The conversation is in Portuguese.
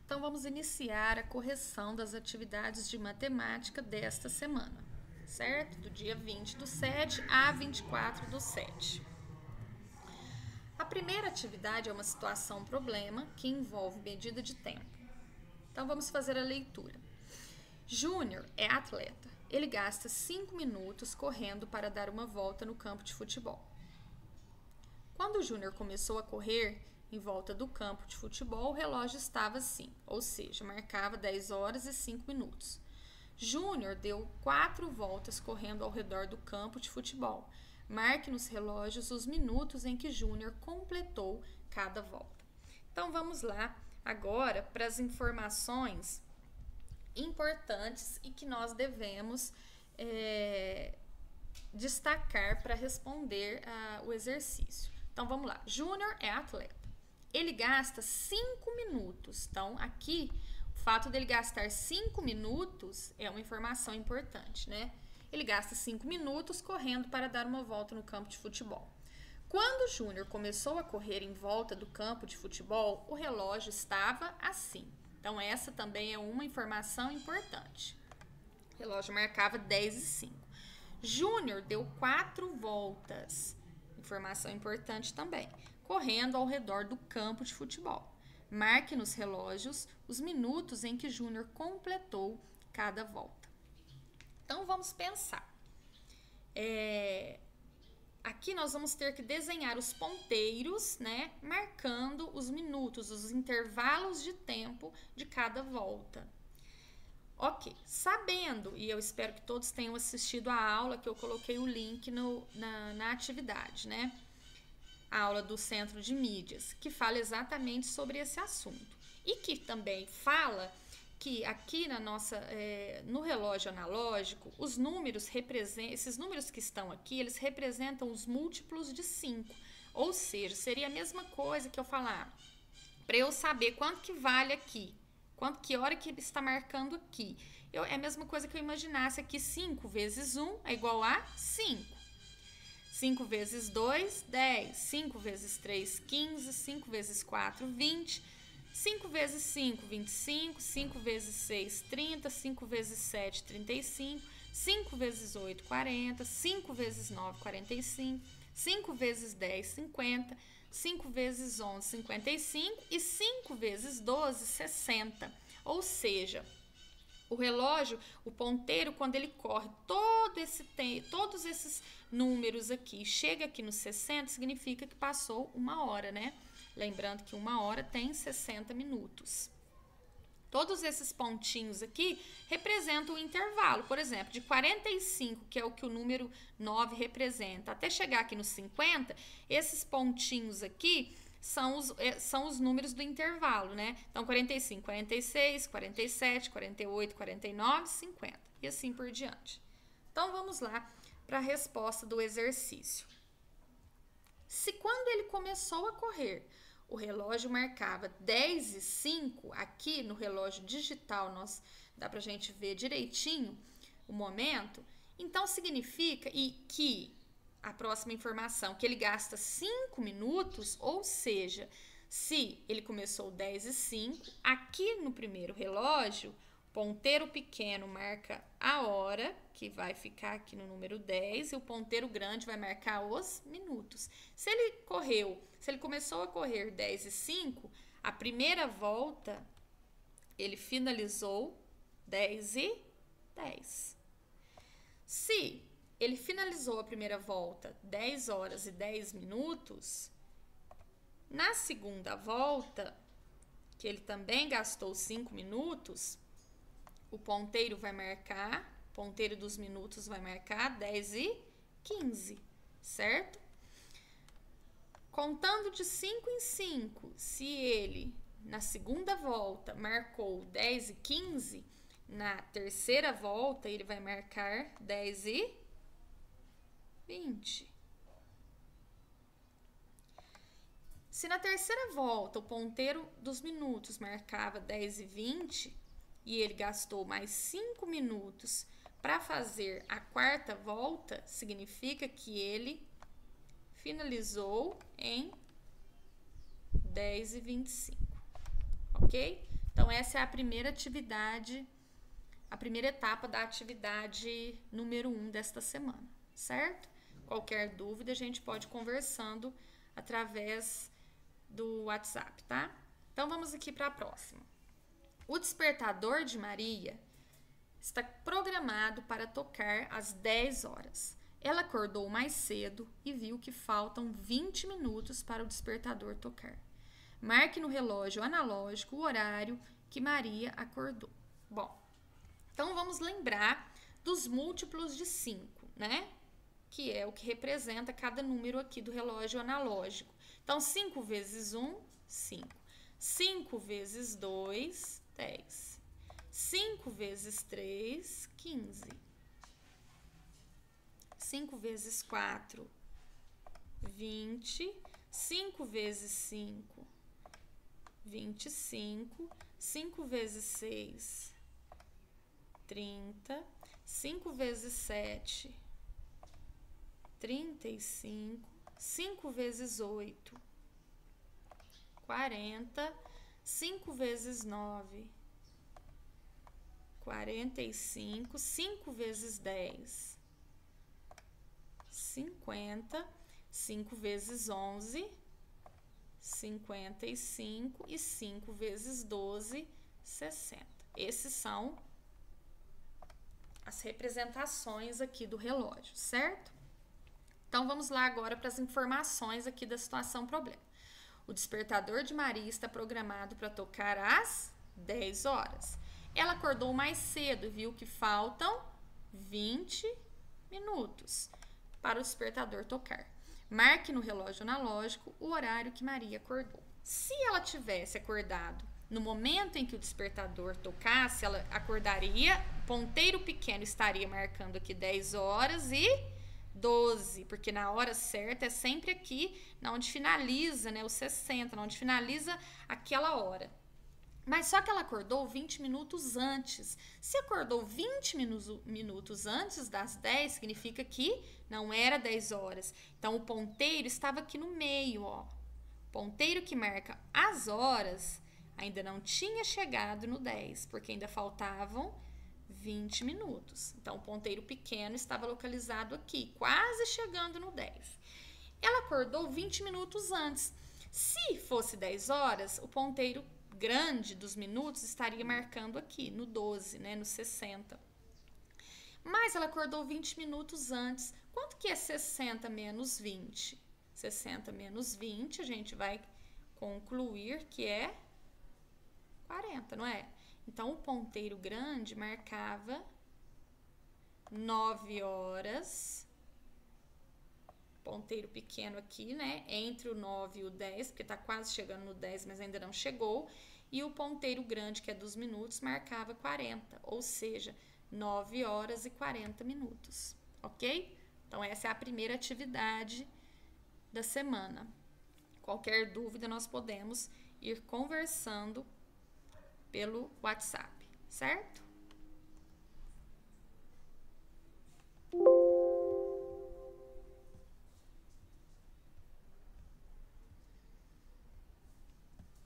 Então, vamos iniciar a correção das atividades de matemática desta semana, certo? Do dia 20/7 a 24/7. A primeira atividade é uma situação-problema que envolve medida de tempo. Então, vamos fazer a leitura. Júnior é atleta. Ele gasta 5 minutos correndo para dar uma volta no campo de futebol. Quando o Júnior começou a correr em volta do campo de futebol, o relógio estava assim, ou seja, marcava 10 horas e 5 minutos. Júnior deu 4 voltas correndo ao redor do campo de futebol. Marque nos relógios os minutos em que Júnior completou cada volta. Então, vamos lá agora para as informações importantes e que nós devemos destacar para responder o exercício. Então, vamos lá. Júnior é atleta. Ele gasta 5 minutos. Então, aqui, o fato dele gastar 5 minutos é uma informação importante, né? Ele gasta 5 minutos correndo para dar uma volta no campo de futebol. Quando o Júnior começou a correr em volta do campo de futebol, o relógio estava assim. Então, essa também é uma informação importante. O relógio marcava 10:05. Júnior deu 4 voltas. Informação importante também. Correndo ao redor do campo de futebol. Marque nos relógios os minutos em que Júnior completou cada volta. Então, vamos pensar. Aqui nós vamos ter que desenhar os ponteiros, né? Marcando os minutos, os intervalos de tempo de cada volta. Ok, sabendo, e eu espero que todos tenham assistido a aula, que eu coloquei o link na atividade, né? A aula do Centro de Mídias, que fala exatamente sobre esse assunto. E que também fala que aqui no relógio analógico, os números esses números que estão aqui, eles representam os múltiplos de 5. Ou seja, seria a mesma coisa que eu falar, para eu saber quanto que vale aqui, que hora que ele está marcando aqui. É a mesma coisa que eu imaginasse aqui, 5 vezes 1 é igual a 5. 5 vezes 2, 10. 5 vezes 3, 15. 5 vezes 4, 20. 5 vezes 5, 25. 5 vezes 6, 30. 5 vezes 7, 35. 5 vezes 8, 40. 5 vezes 9, 45. 5 vezes 10, 50. 5 vezes 11, 55. E 5 vezes 12, 60. Ou seja, o relógio, o ponteiro, quando ele corre todos esses números aqui, chega aqui nos 60, significa que passou 1 hora, né? Lembrando que 1 hora tem 60 minutos. Todos esses pontinhos aqui representam o intervalo. Por exemplo, de 45, que é o que o número 9 representa, até chegar aqui nos 50, esses pontinhos aqui são os números do intervalo, né? Então, 45, 46, 47, 48, 49, 50 e assim por diante. Então, vamos lá para a resposta do exercício. Se quando ele começou a correr, o relógio marcava 10:05, aqui no relógio digital dá pra gente ver direitinho o momento, então significa que a próxima informação, que ele gasta 5 minutos, ou seja, se ele começou 10:05, aqui no primeiro relógio, ponteiro pequeno marca a hora, que vai ficar aqui no número 10, e o ponteiro grande vai marcar os minutos. Se ele começou a correr 10:05, a primeira volta, ele finalizou 10:10. Se ele finalizou a primeira volta 10 horas e 10 minutos, na segunda volta, que ele também gastou 5 minutos, o ponteiro ponteiro dos minutos vai marcar 10:15, certo? Contando de 5 em 5, se ele, na segunda volta, marcou 10:15, na terceira volta, ele vai marcar 10:20. Se na terceira volta o ponteiro dos minutos marcava 10:20 e ele gastou mais 5 minutos para fazer a quarta volta, significa que ele finalizou em 10:25, ok? Então, essa é a primeira atividade, a primeira etapa da atividade número 1 desta semana, certo? Qualquer dúvida, a gente pode ir conversando através do WhatsApp, tá? Então, vamos aqui para a próxima. O despertador de Maria está programado para tocar às 10 horas. Ela acordou mais cedo e viu que faltam 20 minutos para o despertador tocar. Marque no relógio analógico o horário que Maria acordou. Bom, então vamos lembrar dos múltiplos de 5, né? Que é o que representa cada número aqui do relógio analógico. Então, 5 vezes 1, 5. 5 vezes 2, 10. 5 vezes 3, 15. 5 vezes 4, 20. 5 vezes 5, 25. 5 vezes 6, 30. 5 vezes 7, 35. 5 vezes 8, 40. 5 vezes 9, 45. 5 vezes 10, 50. 5 vezes 11, 55. E 5 vezes 12, 60. Esses são as representações aqui do relógio, certo? Então, vamos lá agora para as informações aqui da situação problema. O despertador de Maria está programado para tocar às 10 horas. Ela acordou mais cedo e viu que faltam 20 minutos para o despertador tocar. Marque no relógio analógico o horário que Maria acordou. Se ela tivesse acordado no momento em que o despertador tocasse, ela acordaria, o ponteiro pequeno estaria marcando aqui 10 horas e 12, porque na hora certa é sempre aqui, na onde finaliza, né, o 60, na onde finaliza aquela hora. Mas só que ela acordou 20 minutos antes. Se acordou 20 minutos antes das 10, significa que não era 10 horas. Então, o ponteiro estava aqui no meio, ó. O ponteiro que marca as horas ainda não tinha chegado no 10, porque ainda faltavam 20 minutos. Então, o ponteiro pequeno estava localizado aqui, quase chegando no 10. Ela acordou 20 minutos antes. Se fosse 10 horas, o ponteiro grande dos minutos estaria marcando aqui, no 12, né, no 60. Mas ela acordou 20 minutos antes. Quanto que é 60 menos 20? 60 menos 20, a gente vai concluir que é 40, não é? Então, o ponteiro grande marcava 9 horas. Ponteiro pequeno aqui, né? Entre o 9 e o 10, porque tá quase chegando no 10, mas ainda não chegou. E o ponteiro grande, que é dos minutos, marcava 40, ou seja, 9 horas e 40 minutos, ok? Então, essa é a primeira atividade da semana. Qualquer dúvida, nós podemos ir conversando pelo WhatsApp, certo?